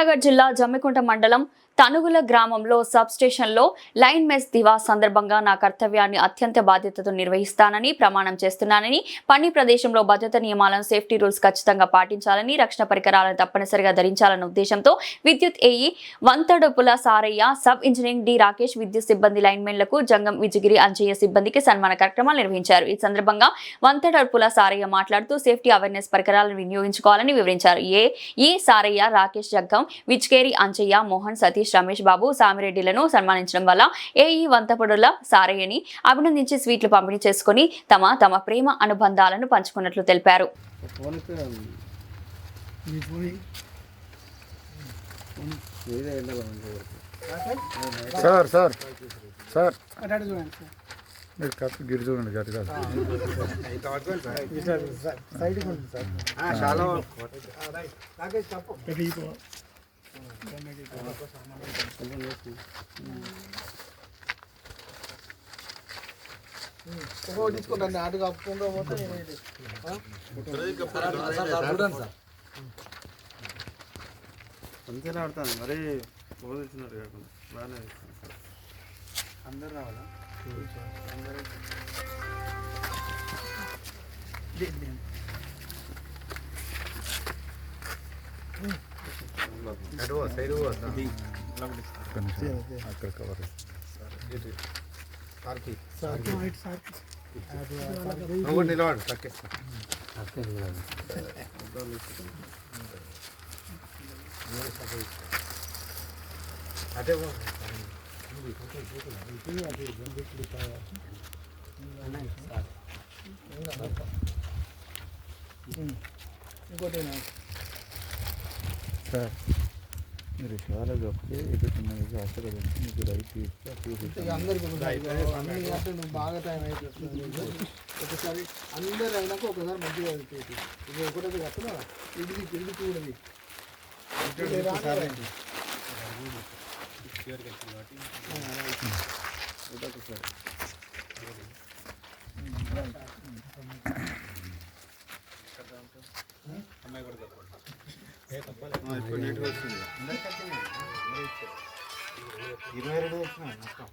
సూర్యాపేట జిల్లా జమ్మికుంట మండలం తనుగుల గ్రామంలో సబ్ స్టేషన్లో లైన్ మెస్ దివాస్ సందర్భంగా నా కర్తవ్యాన్ని అత్యంత బాధ్యతతో నిర్వహిస్తానని ప్రమాణం చేస్తున్నానని, పని ప్రదేశంలో భద్రత నియమాలను సేఫ్టీ రూల్స్ ఖచ్చితంగా పాటించాలని, రక్షణ పరికరాలను తప్పనిసరిగా ధరించాలన్న ఉద్దేశంతో విద్యుత్ AE Vanthadupula Sarayya, sub engineering D Rakesh, విద్యుత్ సిబ్బంది లైన్మెన్లకు, జంగం విజగిరి అంజయ్య సిబ్బందికి సన్మాన కార్యక్రమాలు నిర్వహించారు. ఈ సందర్భంగా వంతడుపుల సారయ్య మాట్లాడుతూ సేఫ్టీ అవేర్నెస్ పరికరాలను వినియోగించుకోవాలని వివరించారు. ఈ సారయ్య, రాకేష్, జగ్గం విజగిరి అంజయ్య, మోహన్, సతీష్, రమేష్ బాబు, సామిరెడ్డిలను సన్మానించడం వల్ల ఏఈ వంతపొడుల సారయ్యని అభినందించి స్వీట్లు పంపిణీ చేసుకుని తమ ప్రేమ అనుబంధాలను పంచుకున్నట్లు తెలిపారు. తీసుకుంటాను అటు కప్పుకుంటూ పోతే అంతేనా ఆడతాను మరీ బోధించినట్టు కాకుండా బాగానే అందరు రావాలా అక్కడ కవర్ నిలవాడు అదే ఇంకోటి సార్ మీరు చాలా గొప్ప ఎదుగుతున్నది అసలు మీకు రైతు అందరికీ బాగా టైం అయిపోతుంది. ఒకసారి అందరు అయినాక ఒకసారి మంచిగా అయిపోయింది. ఇది ఒకటే కట్టడా ఇది తిరిగి చూడది ఇప్పుడు నీట్గా వస్తుంది. 22 వచ్చిన మొత్తం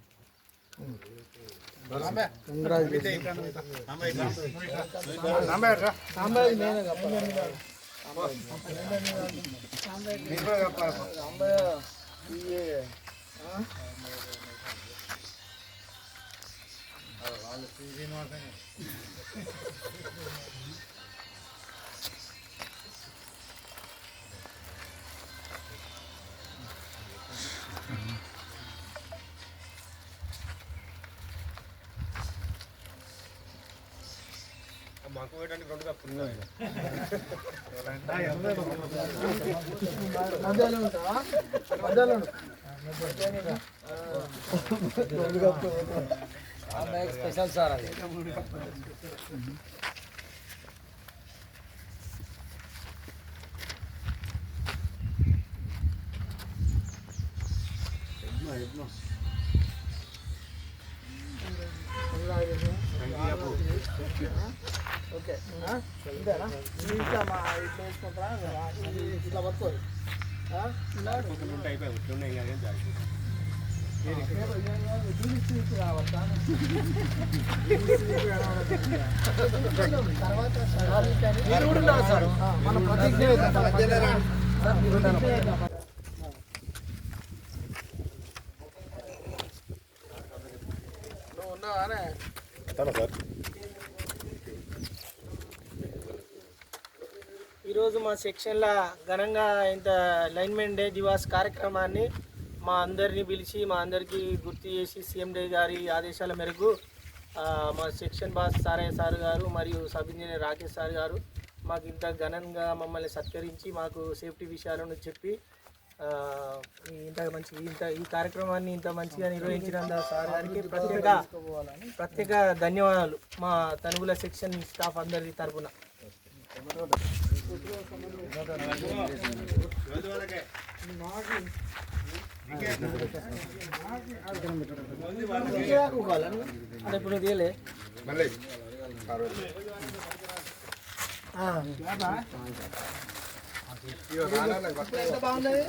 మాకు పోయడానికి రెండు కప్పులు స్పెషల్ సార్ అది. ఓకే ఇంతేనా ఇంకా మా ఇట్లా వేసుకుంటారా ఇట్లా పట్టుకోరు మన ప్రతిజ్ఞ నువ్వు ఉన్నావానే సార్. ఈరోజు మా సెక్షన్లో ఘనంగా ఇంత లైన్మెన్ డే దివాస్ కార్యక్రమాన్ని మా అందరినీ పిలిచి మా అందరికీ గుర్తు చేసి సీఎం డే గారి ఆదేశాల మేరకు మా సెక్షన్ బాస్ సారయ్య సార్ గారు మరియు సబ్ ఇంజనీర్ రాకేష్ సార్ గారు మాకు ఇంత ఘనంగా మమ్మల్ని సత్కరించి మాకు సేఫ్టీ విషయాలను చెప్పి ఈ కార్యక్రమాన్ని ఇంత మంచిగా నిర్వహించిన సార్ గారికి ప్రత్యేక ధన్యవాదాలు మా తనుగుల సెక్షన్ స్టాఫ్ అందరి తరఫున. ఇప్పుడు తీయలే బాగున్నది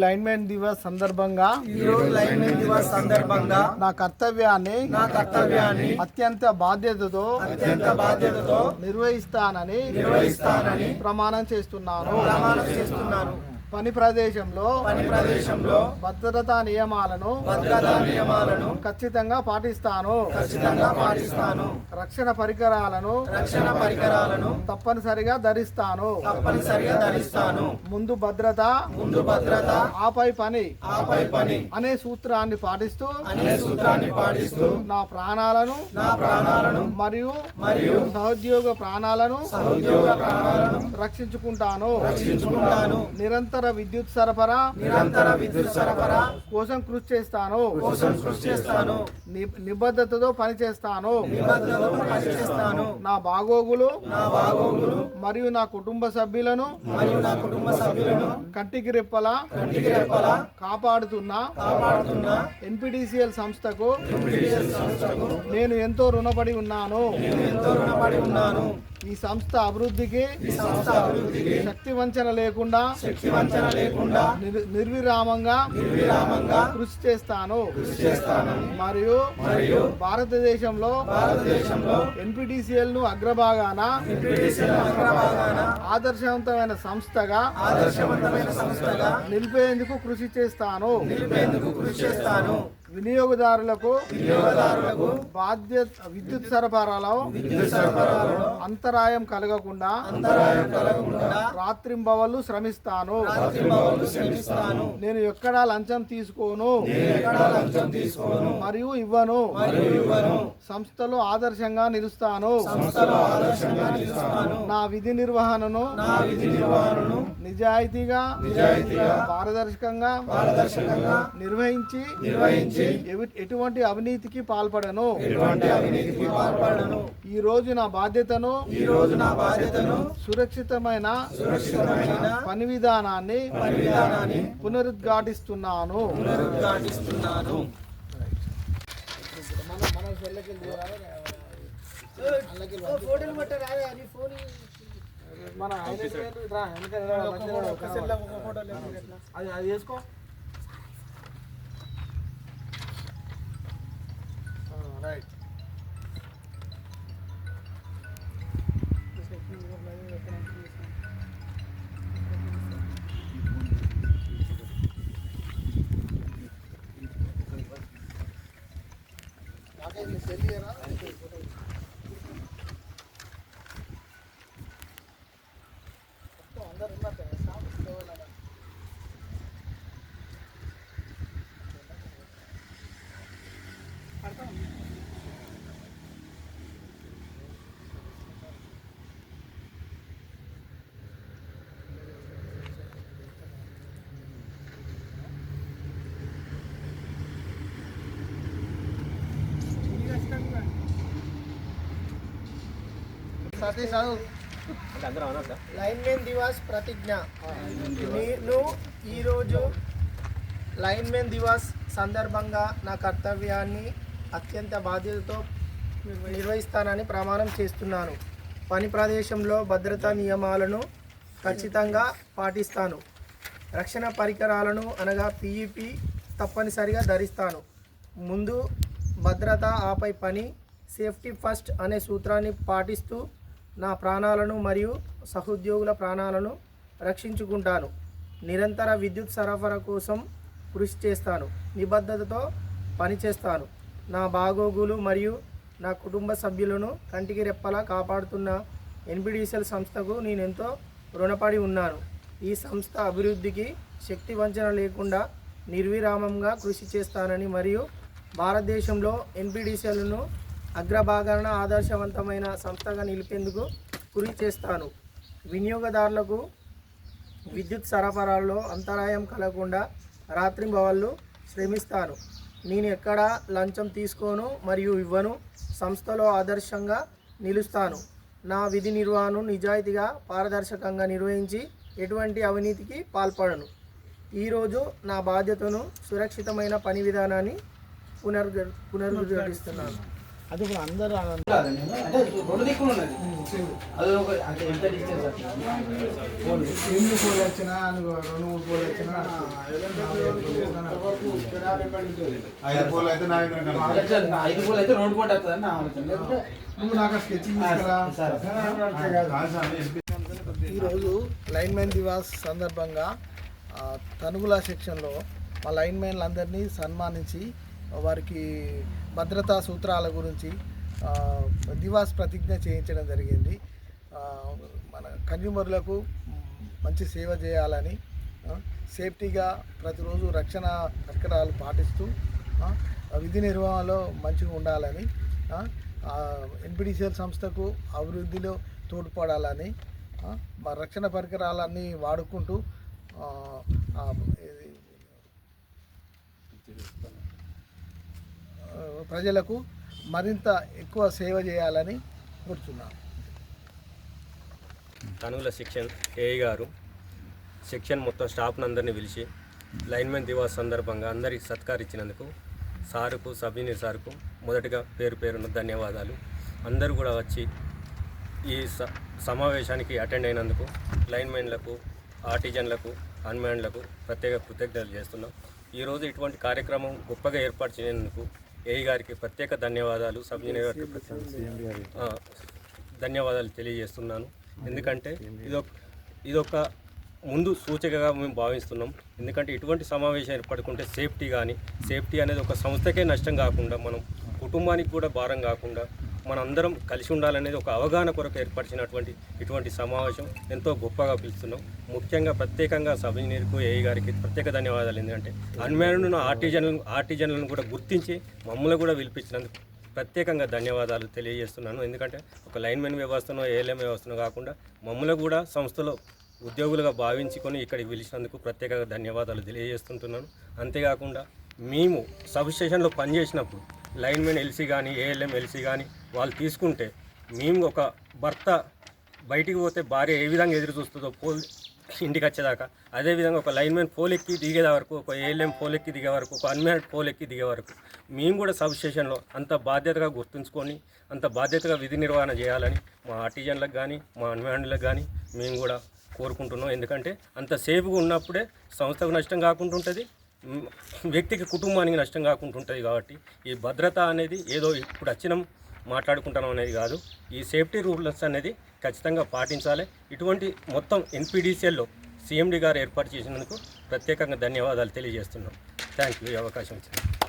లైన్మెన్ దివస్ సందర్భంగా ఈరోజు లైన్మెన్ దివస్ సందర్భంగా నా కర్తవ్యాన్ని అత్యంత బాధ్యతతో నిర్వహిస్తానని ప్రమాణం చేస్తున్నాను. పని ప్రదేశంలో భద్రతా నియమాలను ఖచ్చితంగా పాటిస్తాను. రక్షణ పరికరాలను తప్పనిసరిగా ధరిస్తాను. ముందు భద్రత ఆపై పని అనే సూత్రాన్ని పాటిస్తూ నా ప్రాణాలను మరియు సహోద్యోగ ప్రాణాలను రక్షించుకుంటాను. నిరంతర విద్యుత్ సరఫరా కోసం కృషి చేస్తాను. నిబద్ధతతో పనిచేస్తాను. నా బాగోగులు మరియు నా కుటుంబ సభ్యులను కంటికి రెప్పలా కాపాడుతున్న ఎన్పిడిసిఎల్ సంస్థకు నేను ఎంతో రుణపడి ఉన్నాను. ఈ సంస్థ అభివృద్ధికి శక్తి వంచన లేకుండా నిర్విరామంగా కృషి చేస్తాను. మరియు భారతదేశంలో ఎన్పిటిసిఎల్ ను అగ్రభాగాన ఆదర్శవంతమైన సంస్థగా నిలిపేందుకు కృషి చేస్తాను. వినియోగదారులకు విద్యుత్ సరఫరాలో అంతరాయం కలగకుండా రాత్రింబవళ్ళు శ్రమిస్తాను. నేను ఎక్కడా లంచం తీసుకోను మరియు ఇవ్వను. సంస్థలో ఆదర్శంగా నిలుస్తాను. నా విధి నిర్వహణను నిజాయితీగా పారదర్శకంగా నిర్వహించి ఎటువంటి అవినీతికి పాల్పడను. ఈ రోజు నా బాధ్యతను సురక్షితమైన పని విధానాన్ని పునరుద్ఘాటిస్తున్నాను. మన అది వేసుకో. రైట్. లైన్మెన్ దివాస్ ప్రతిజ్ఞ. నేను ఈరోజు లైన్మెన్ దివాస్ సందర్భంగా నా కర్తవ్యాన్ని అత్యంత బాధ్యతతో నిర్వహిస్తానని ప్రమాణం చేస్తున్నాను. పని ప్రదేశంలో భద్రతా నియమాలను ఖచ్చితంగా పాటిస్తాను. రక్షణ పరికరాలను అనగా పిఈపి తప్పనిసరిగా ధరిస్తాను. ముందు భద్రత ఆపై పని, సేఫ్టీ ఫస్ట్ అనే సూత్రాన్ని పాటిస్తూ నా ప్రాణాలను మరియు సహోద్యోగుల ప్రాణాలను రక్షించుకుంటాను. నిరంతర విద్యుత్ సరఫరా కోసం కృషి చేస్తాను. నిబద్ధతతో పనిచేస్తాను. నా బాగోగులు మరియు నా కుటుంబ సభ్యులను కంటికి రెప్పలా కాపాడుతున్న ఎన్పిడిసిఎల్ సంస్థకు నేను ఎంతో రుణపడి ఉన్నాను. ఈ సంస్థ అభివృద్ధికి శక్తి వంచన లేకుండా నిర్విరామంగా కృషి చేస్తానని మరియు భారతదేశంలో ఎన్పిడిసిఎల్ను అగ్రభాగాన ఆదర్శవంతమైన సంస్థగా నిలిపేందుకు కృషి చేస్తాను. వినియోగదారులకు విద్యుత్ సరఫరాలో అంతరాయం కలగకుండా రాత్రింబవళ్ళు శ్రమిస్తాను. నేను ఎక్కడా లంచం తీసుకోను మరియు ఇవ్వను. సంస్థలో ఆదర్శంగా నిలుస్తాను. నా విధి నిర్వహణను నిజాయితీగా పారదర్శకంగా నిర్వహించి ఎటువంటి అవినీతికి పాల్పడను. ఈరోజు నా బాధ్యతను సురక్షితమైన పని విధానాన్ని పునరుద్ఘాటిస్తున్నాను. అది ఇప్పుడు అందరూ అంటే రెండు దిక్కులు ఉన్నది అది ఒక అంటే ఎంత డిస్టెన్స్ ఎన్ని పోలు వచ్చినా 2-3 పోలు వచ్చినా 5 పోలు అయితే నా దగ్గర కనపడదు. 5 పూలు అయితే రోడ్డు పోటీ వస్తుందని నా ఆలోచన. లేకపోతే నువ్వు నాకు స్కెచింగ్ ఈరోజు లైన్మెన్ దివాస్ సందర్భంగా తనుగుల సెక్షన్లో మా లైన్మెన్లందరినీ సన్మానించి వారికి భద్రతా సూత్రాల గురించి దివాస్ ప్రతిజ్ఞ చేయించడం జరిగింది. మన కన్జ్యూమర్లకు మంచి సేవ చేయాలని, సేఫ్టీగా ప్రతిరోజు రక్షణ పరికరాలు పాటిస్తూ విధి నిర్వహణలో మంచిగా ఉండాలని, ఎన్పిడిసిఎల్ సంస్థకు అభివృద్ధిలో తోడ్పడాలని, మా రక్షణ పరికరాలన్నీ వాడుకుంటూ ప్రజలకు మరింత ఎక్కువ సేవ చేయాలని కోరుతున్నాను. తనుగుల సెక్షన్ ఏఐ గారు సెక్షన్ మొత్తం స్టాఫ్ని అందరినీ పిలిచి లైన్మెన్ దివాస్ సందర్భంగా అందరికి సత్కారించినందుకు సారుకు సబ్ ఇంజనీర్ సార్కు మొదటగా పేరున ధన్యవాదాలు. అందరూ కూడా వచ్చి ఈ సమావేశానికి అటెండ్ అయినందుకు లైన్మెన్లకు, ఆర్టిజన్లకు, అన్మ్యాన్లకు ప్రత్యేక కృతజ్ఞతలు చేస్తున్నాం. ఈరోజు ఇటువంటి కార్యక్రమం గొప్పగా ఏర్పాటు చేయనందుకు ఏఐ గారికి ప్రత్యేక ధన్యవాదాలు, సబ్ ఇంజనీర్ గారికి ధన్యవాదాలు తెలియజేస్తున్నాను. ఎందుకంటే ఇదొక ముందు సూచికగా మేము భావిస్తున్నాం. ఎందుకంటే ఇటువంటి సమావేశం ఏర్పడుకుంటే సేఫ్టీ అనేది ఒక సంస్థకే నష్టం కాకుండా, మనం కుటుంబానికి కూడా భారం కాకుండా మనందరం కలిసి ఉండాలనేది ఒక అవగాహన కొరకు ఏర్పరిచినటువంటి ఇటువంటి సమావేశం ఎంతో గొప్పగా పిలుస్తున్నాం. ముఖ్యంగా ప్రత్యేకంగా సబ్ ఇంజనీర్కు, ఏఐ గారికి ప్రత్యేక ధన్యవాదాలు. ఎందుకంటే అన్మ్యాన్డ్ ఆర్టిజన్లను కూడా గుర్తించి మమ్మల్ని కూడా పిలిపించినందుకు ప్రత్యేకంగా ధన్యవాదాలు తెలియజేస్తున్నాను. ఎందుకంటే ఒక లైన్మెన్ వ్యవస్థను, ఏఎల్ఎం వ్యవస్థను కాకుండా మమ్మల్ని కూడా సంస్థలో ఉద్యోగులుగా భావించుకొని ఇక్కడికి పిలిచినందుకు ప్రత్యేకంగా ధన్యవాదాలు తెలియజేస్తుంటున్నాను. అంతేకాకుండా మేము సబ్ స్టేషన్లో పనిచేసినప్పుడు లైన్మెన్ ఎల్సీ కానీ, ఏఎల్ఎం ఎల్సీ కానీ వాళ్ళు తీసుకుంటే, మేము ఒక భర్త బయటికి పోతే భార్య ఏ విధంగా ఎదురు చూస్తుందో ఇంటికి వచ్చేదాకా, అదేవిధంగా ఒక లైన్మెన్ పోలెక్కి దిగే వరకు, ఒక ఏఎల్ఎం పోలెక్కి దిగే వరకు, ఒక అన్మ్యాన్డ్ పోలెక్కి దిగే వరకు మేము కూడా సబ్ స్టేషన్లో అంత బాధ్యతగా గుర్తుంచుకొని అంత బాధ్యతగా విధి నిర్వహణ చేయాలని మా ఆర్టిజన్లకు కానీ, మా అన్మ్యాన్డ్లకు కానీ మేము కూడా కోరుకుంటున్నాం. ఎందుకంటే అంత సేఫ్గా ఉన్నప్పుడే సంస్థకు నష్టం కాకుండా ఉంటుంది, వ్యక్తికి, కుటుంబానికి నష్టం కాకుండా ఉంటుంది. కాబట్టి ఈ భద్రత అనేది ఏదో ఇప్పుడు మాట్లాడుకుంటున్నాం అనేది కాదు. ఈ సేఫ్టీ రూల్స్ అనేది ఖచ్చితంగా పాటించాలి. ఇటువంటి మొత్తం ఎన్పిడిసిఎల్లో సిఎండి గారు ఏర్పాటు చేసినందుకు ప్రత్యేకంగా ధన్యవాదాలు తెలియజేస్తున్నాం. థ్యాంక్ యూ ఈ అవకాశం ఇచ్చినందుకు.